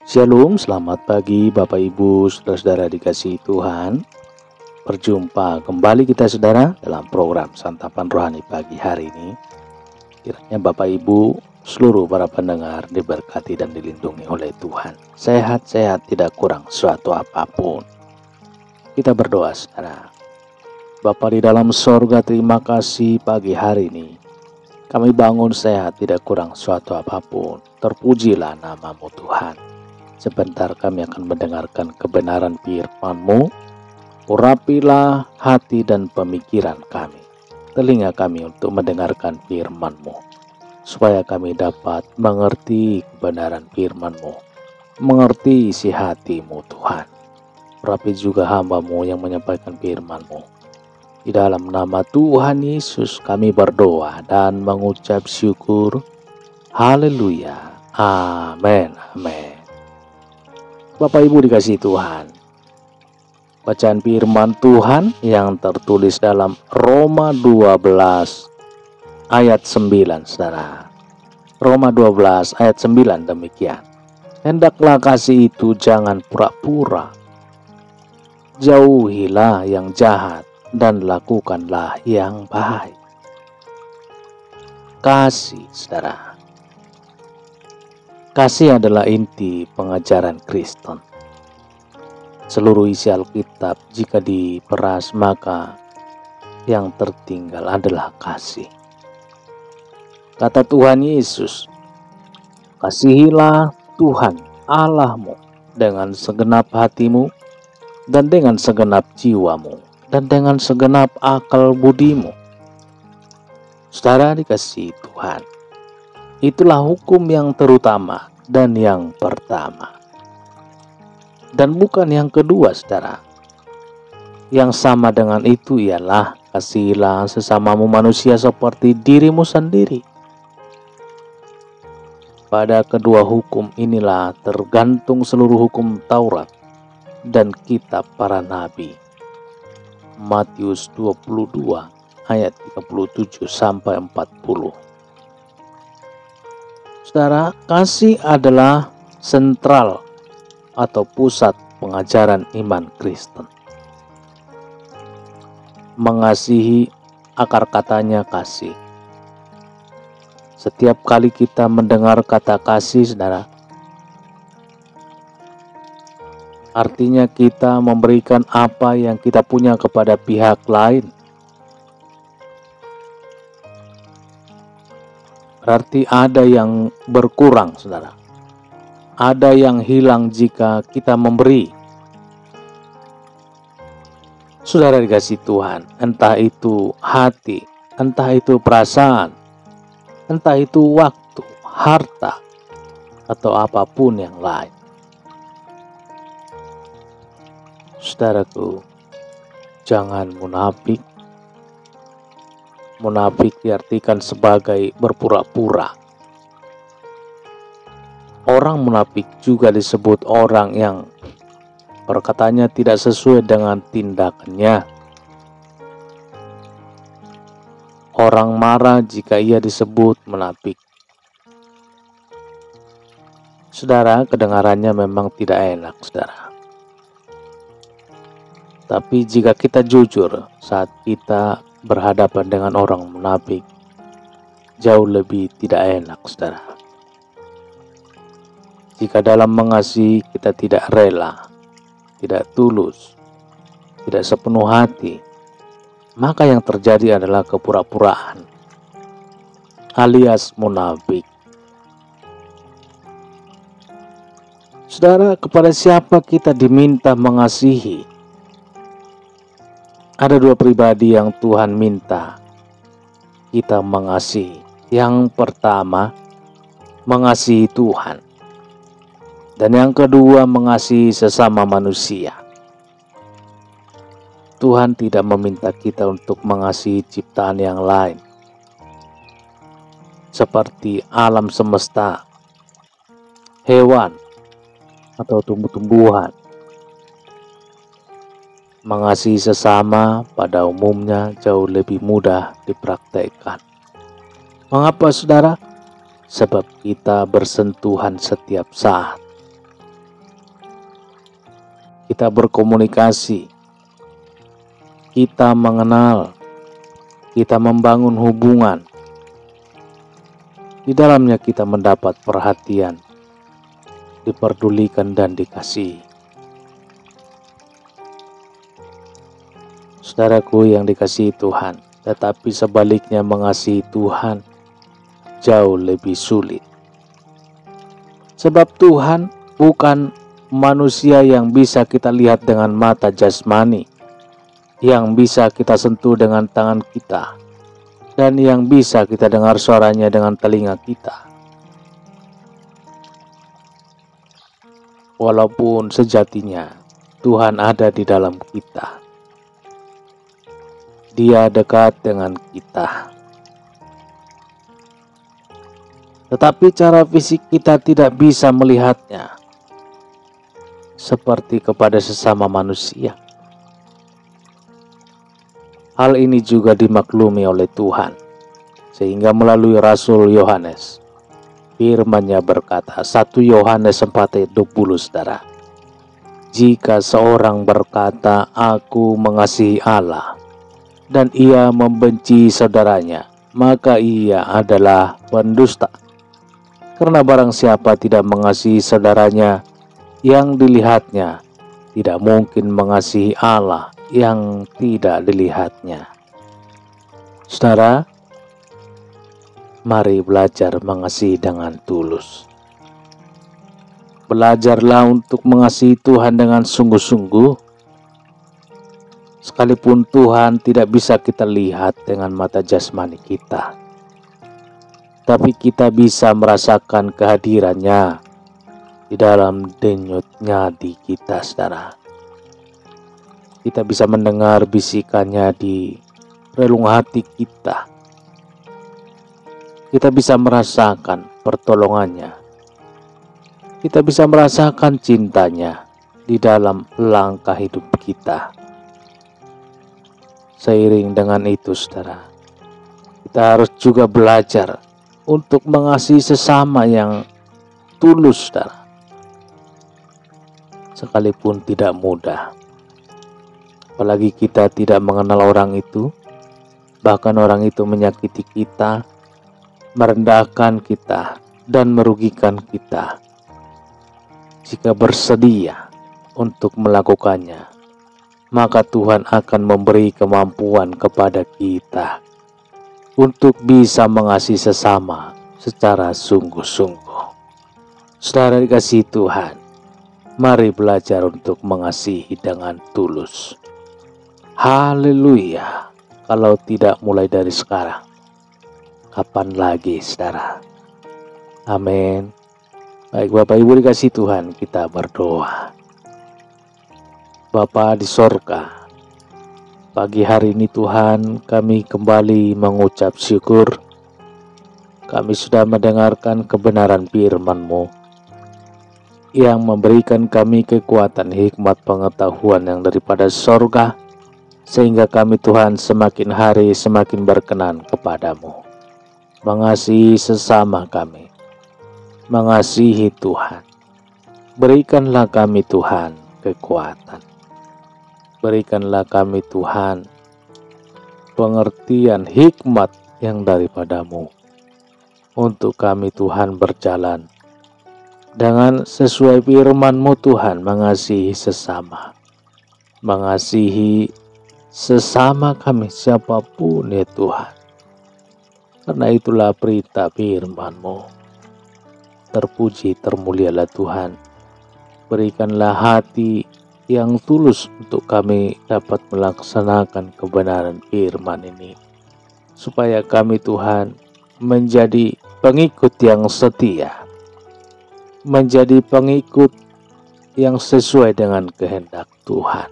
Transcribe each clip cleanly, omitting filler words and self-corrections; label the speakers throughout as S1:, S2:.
S1: Shalom, selamat pagi Bapak Ibu, saudara-saudara dikasihi Tuhan. Berjumpa kembali kita saudara dalam program Santapan Rohani pagi hari ini. Kiranya Bapak Ibu, seluruh para pendengar diberkati dan dilindungi oleh Tuhan. Sehat-sehat, tidak kurang suatu apapun. Kita berdoa saudara. Bapa di dalam sorga, terima kasih pagi hari ini. Kami bangun sehat, tidak kurang suatu apapun. Terpujilah nama-Mu Tuhan. Sebentar kami akan mendengarkan kebenaran firman-Mu. Urapilah hati dan pemikiran kami, telinga kami untuk mendengarkan firman-Mu, supaya kami dapat mengerti kebenaran firman-Mu, mengerti isi hati-Mu Tuhan. Urapi juga hamba-Mu yang menyampaikan firman-Mu. Di dalam nama Tuhan Yesus kami berdoa dan mengucap syukur. Haleluya. Amin. Amin. Bapak Ibu dikasihi Tuhan, bacaan firman Tuhan yang tertulis dalam Roma 12 ayat 9 saudara. Roma 12 ayat 9 demikian. Hendaklah kasih itu jangan pura-pura. Jauhilah yang jahat dan lakukanlah yang baik. Kasih saudara. Kasih adalah inti pengajaran Kristen. Seluruh isi Alkitab jika diperas maka yang tertinggal adalah kasih. Kata Tuhan Yesus, kasihilah Tuhan Allahmu dengan segenap hatimu dan dengan segenap jiwamu dan dengan segenap akal budimu. Saudara dikasihi Tuhan, itulah hukum yang terutama dan yang pertama. Dan bukan yang kedua saudara. Yang sama dengan itu ialah kasihilah sesamamu manusia seperti dirimu sendiri. Pada kedua hukum inilah tergantung seluruh hukum Taurat dan kitab para nabi. Matius 22 ayat 37 sampai 40. Saudara, kasih adalah sentral atau pusat pengajaran iman Kristen. Mengasihi, akar katanya kasih. Setiap kali kita mendengar kata kasih, saudara, artinya kita memberikan apa yang kita punya kepada pihak lain. Berarti ada yang berkurang, saudara. Ada yang hilang jika kita memberi. Saudara dikasihi Tuhan, entah itu hati, entah itu perasaan, entah itu waktu, harta, atau apapun yang lain. Saudaraku, jangan munafik. Munafik diartikan sebagai berpura-pura. Orang munafik juga disebut orang yang perkataannya tidak sesuai dengan tindakannya. Orang marah jika ia disebut munafik. Saudara, kedengarannya memang tidak enak, saudara. Tapi jika kita jujur saat kita berhadapan dengan orang munafik, jauh lebih tidak enak, saudara. Jika dalam mengasihi kita tidak rela, tidak tulus, tidak sepenuh hati, maka yang terjadi adalah kepura-puraan alias munafik. Saudara, kepada siapa kita diminta mengasihi? Ada dua pribadi yang Tuhan minta kita mengasihi. Yang pertama, mengasihi Tuhan. Dan yang kedua, mengasihi sesama manusia. Tuhan tidak meminta kita untuk mengasihi ciptaan yang lain, seperti alam semesta, hewan, atau tumbuh-tumbuhan. Mengasihi sesama pada umumnya jauh lebih mudah dipraktekkan. Mengapa saudara? Sebab kita bersentuhan setiap saat. kita berkomunikasi, kita mengenal, kita membangun hubungan. Di dalamnya kita mendapat perhatian, diperdulikan dan dikasihi. Saudaraku yang dikasihi Tuhan, tetapi sebaliknya mengasihi Tuhan jauh lebih sulit. Sebab Tuhan bukan manusia yang bisa kita lihat dengan mata jasmani, yang bisa kita sentuh dengan tangan kita, dan yang bisa kita dengar suaranya dengan telinga kita. Walaupun sejatinya Tuhan ada di dalam kita, Dia dekat dengan kita. Tetapi cara fisik kita tidak bisa melihatnya seperti kepada sesama manusia. Hal ini juga dimaklumi oleh Tuhan, sehingga melalui Rasul Yohanes, firman-Nya berkata, 1 Yohanes 4 ayat 20, saudara. Jika seorang berkata, aku mengasihi Allah, dan ia membenci saudaranya, maka ia adalah pendusta. Karena barang siapa tidak mengasihi saudaranya yang dilihatnya, tidak mungkin mengasihi Allah yang tidak dilihatnya. Saudara, mari belajar mengasihi dengan tulus. Belajarlah untuk mengasihi Tuhan dengan sungguh-sungguh. Sekalipun Tuhan tidak bisa kita lihat dengan mata jasmani kita, tapi kita bisa merasakan kehadirannya di dalam denyut nadi kita, saudara. Kita bisa mendengar bisikannya di relung hati kita. Kita bisa merasakan pertolongannya. Kita bisa merasakan cintanya di dalam langkah hidup kita. Seiring dengan itu, saudara, kita harus juga belajar untuk mengasihi sesama yang tulus, saudara. Sekalipun tidak mudah, apalagi kita tidak mengenal orang itu, bahkan orang itu menyakiti kita, merendahkan kita, dan merugikan kita. Jika bersedia untuk melakukannya, maka Tuhan akan memberi kemampuan kepada kita untuk bisa mengasihi sesama secara sungguh-sungguh. Saudara dikasihi Tuhan, mari belajar untuk mengasihi dengan tulus. Haleluya. Kalau tidak mulai dari sekarang, kapan lagi, saudara? Amin. Baik Bapak Ibu dikasihi Tuhan, kita berdoa. Bapa di sorga, pagi hari ini Tuhan kami kembali mengucap syukur. Kami sudah mendengarkan kebenaran firman-Mu yang memberikan kami kekuatan, hikmat, pengetahuan yang daripada sorga, sehingga kami Tuhan semakin hari semakin berkenan kepadamu, mengasihi sesama kami, mengasihi Tuhan. Berikanlah kami Tuhan kekuatan. Berikanlah kami Tuhan pengertian, hikmat yang daripadamu, untuk kami Tuhan berjalan dengan sesuai firman-Mu Tuhan, mengasihi sesama. Mengasihi sesama kami siapapun ya Tuhan. Karena itulah perintah firman-Mu. Terpuji termulialah Tuhan. Berikanlah hati yang tulus untuk kami dapat melaksanakan kebenaran firman ini, supaya kami Tuhan menjadi pengikut yang setia, menjadi pengikut yang sesuai dengan kehendak Tuhan.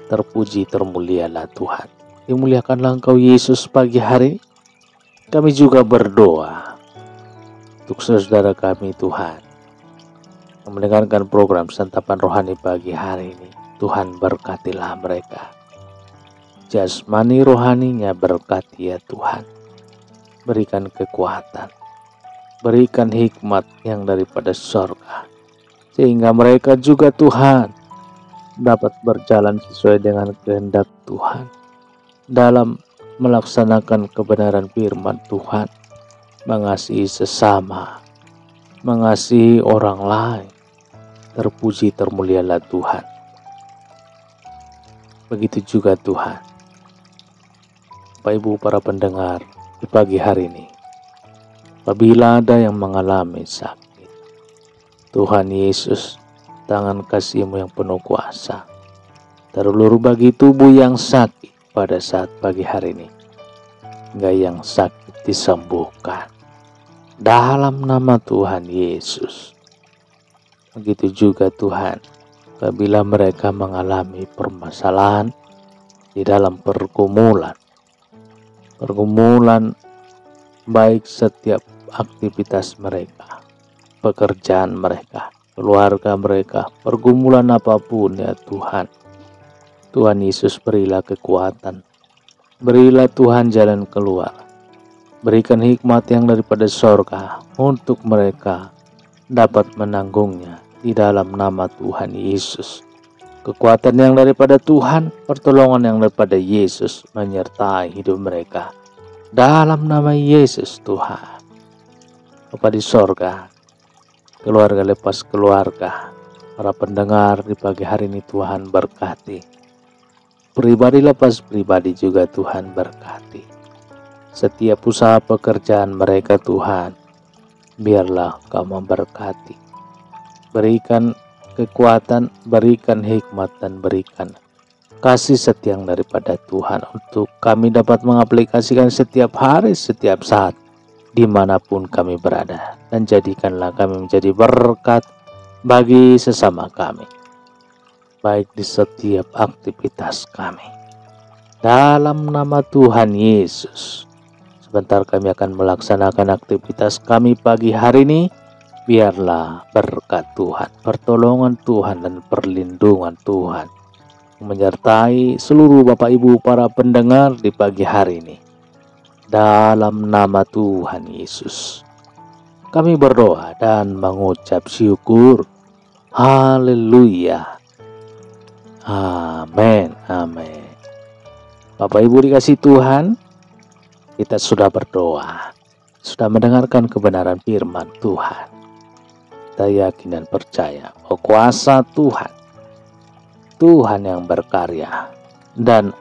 S1: Terpuji termulialah Tuhan. Dimuliakanlah Engkau Yesus pagi hari. Kami juga berdoa untuk saudara kami Tuhan yang mendengarkan program Santapan Rohani pagi hari ini. Tuhan berkatilah mereka. Jasmani rohaninya berkati ya Tuhan. Berikan kekuatan. Berikan hikmat yang daripada sorga. Sehingga mereka juga Tuhan dapat berjalan sesuai dengan kehendak Tuhan dalam melaksanakan kebenaran firman Tuhan, mengasihi sesama, mengasihi orang lain. Terpuji termulialah Tuhan. Begitu juga Tuhan, Bapak Ibu para pendengar, di pagi hari ini, apabila ada yang mengalami sakit, Tuhan Yesus, tangan kasih-Mu yang penuh kuasa terulur bagi tubuh yang sakit pada saat pagi hari ini, hingga yang sakit disembuhkan dalam nama Tuhan Yesus. Begitu juga Tuhan, apabila mereka mengalami permasalahan di dalam pergumulan baik setiap aktivitas mereka, pekerjaan mereka, keluarga mereka, pergumulan apapun ya Tuhan. Tuhan Yesus, berilah kekuatan, berilah Tuhan jalan keluar, berikan hikmat yang daripada sorga untuk mereka dapat menanggungnya di dalam nama Tuhan Yesus. Kekuatan yang daripada Tuhan, pertolongan yang daripada Yesus menyertai hidup mereka dalam nama Yesus Tuhan. Bapa di sorga, keluarga lepas keluarga, para pendengar di pagi hari ini Tuhan berkati. Pribadi lepas pribadi juga Tuhan berkati. Setiap usaha pekerjaan mereka Tuhan, biarlah Kau memberkati. Berikan kekuatan, berikan hikmat, dan berikan kasih setia daripada Tuhan untuk kami dapat mengaplikasikan setiap hari, setiap saat, dimanapun kami berada. Dan jadikanlah kami menjadi berkat bagi sesama kami, baik di setiap aktivitas kami. Dalam nama Tuhan Yesus, sebentar kami akan melaksanakan aktivitas kami pagi hari ini. Biarlah berkat Tuhan, pertolongan Tuhan, dan perlindungan Tuhan menyertai seluruh Bapak Ibu para pendengar di pagi hari ini. Dalam nama Tuhan Yesus, kami berdoa dan mengucap syukur. Haleluya. Amin. Amin. Bapak Ibu dikasih Tuhan, kita sudah berdoa, sudah mendengarkan kebenaran firman Tuhan. Kita yakin dan percaya bahwa kuasa Tuhan, Tuhan yang berkarya dan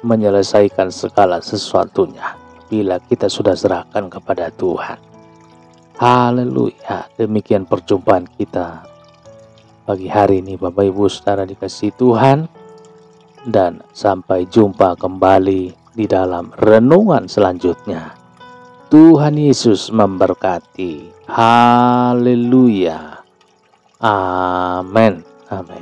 S1: menyelesaikan segala sesuatunya bila kita sudah serahkan kepada Tuhan. Haleluya. Demikian perjumpaan kita pagi hari ini Bapak Ibu Saudara dikasih Tuhan, dan sampai jumpa kembali di dalam renungan selanjutnya. Tuhan Yesus memberkati. Haleluya. Amin. Amin.